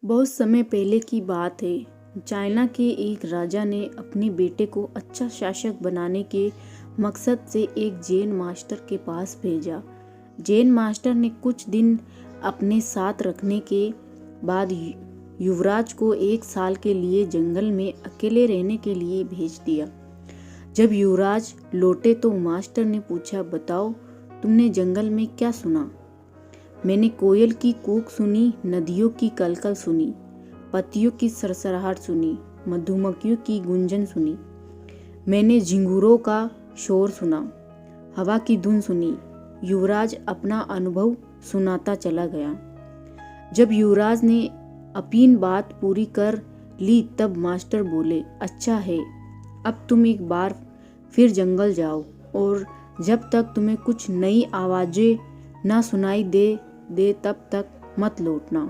बहुत समय पहले की बात है। चाइना के एक राजा ने अपने बेटे को अच्छा शासक बनाने के मकसद से एक जैन मास्टर के पास भेजा। जैन मास्टर ने कुछ दिन अपने साथ रखने के बाद युवराज को 1 साल के लिए जंगल में अकेले रहने के लिए भेज दिया। जब युवराज लौटे तो मास्टर ने पूछा, बताओ तुमने जंगल में क्या सुना? मैंने कोयल की कूक सुनी, नदियों की कलकल सुनी, पत्तियों की सरसराहट सुनी, मधुमक्खियों की गुंजन सुनी। मैंने झिंगुरों का शोर सुना, हवा की धुन सुनी। युवराज अपना अनुभव सुनाता चला गया। जब युवराज ने अपनी बात पूरी कर ली तब मास्टर बोले, अच्छा है, अब तुम एक बार फिर जंगल जाओ और जब तक तुम्हें कुछ नई आवाजें ना सुनाई दे तब तक मत लौटना।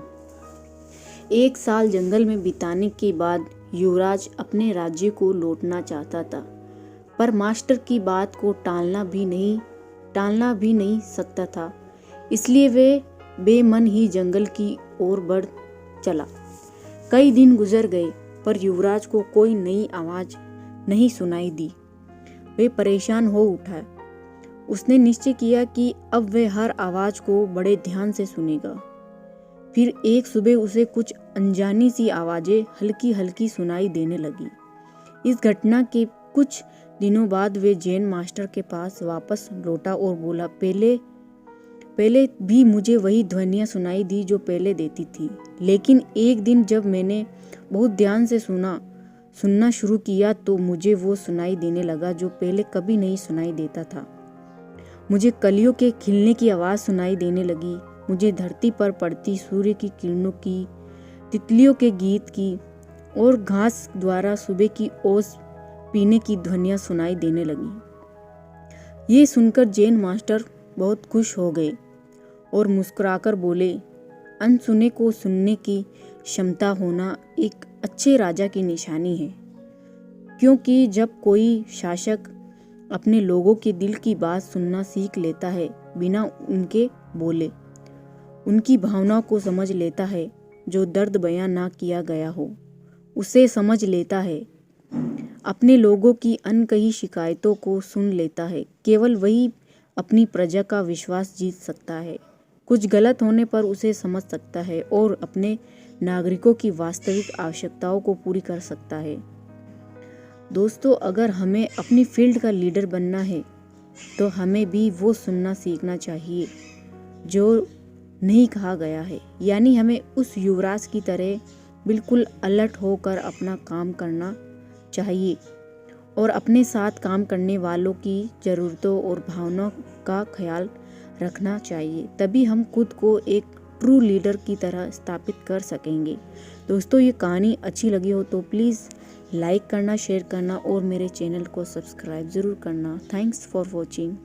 1 साल जंगल में बिताने के बाद युवराज अपने राज्य को लौटना चाहता था, पर मास्टर की बात को टालना भी नहीं सकता था। इसलिए वे बेमन ही जंगल की ओर बढ़ चला। कई दिन गुजर गए पर युवराज को कोई नई आवाज नहीं सुनाई दी। वे परेशान हो उठा। उसने निश्चय किया कि अब वह हर आवाज को बड़े ध्यान से सुनेगा। फिर एक सुबह उसे कुछ अनजानी सी आवाजें हल्की हल्की सुनाई देने लगी। इस घटना के कुछ दिनों बाद वे जैन मास्टर के पास वापस लौटा और बोला, पहले भी मुझे वही ध्वनियाँ सुनाई दी जो पहले देती थी, लेकिन एक दिन जब मैंने बहुत ध्यान से सुनना शुरू किया तो मुझे वो सुनाई देने लगा जो पहले कभी नहीं सुनाई देता था। मुझे कलियों के खिलने की आवाज़ सुनाई देने लगी। मुझे धरती पर पड़ती सूर्य की किरणों की, तितलियों के गीत की और घास द्वारा सुबह की ओस पीने की ध्वनियाँ सुनाई देने लगी। ये सुनकर जैन मास्टर बहुत खुश हो गए और मुस्कुराकर बोले, अनसुने को सुनने की क्षमता होना एक अच्छे राजा की निशानी है, क्योंकि जब कोई शासक अपने लोगों के दिल की बात सुनना सीख लेता है, बिना उनके बोले उनकी भावनाओं को समझ लेता है, जो दर्द बयां ना किया गया हो उसे समझ लेता है, अपने लोगों की अनकही शिकायतों को सुन लेता है, केवल वही अपनी प्रजा का विश्वास जीत सकता है, कुछ गलत होने पर उसे समझ सकता है और अपने नागरिकों की वास्तविक आवश्यकताओं को पूरी कर सकता है। दोस्तों, अगर हमें अपनी फील्ड का लीडर बनना है तो हमें भी वो सुनना सीखना चाहिए जो नहीं कहा गया है। यानी हमें उस युवराज की तरह बिल्कुल अलर्ट होकर अपना काम करना चाहिए और अपने साथ काम करने वालों की ज़रूरतों और भावनाओं का ख्याल रखना चाहिए। तभी हम खुद को एक ट्रू लीडर की तरह स्थापित कर सकेंगे। दोस्तों, ये कहानी अच्छी लगी हो तो प्लीज़ लाइक करना, शेयर करना और मेरे चैनल को सब्सक्राइब ज़रूर करना। Thanks for watching.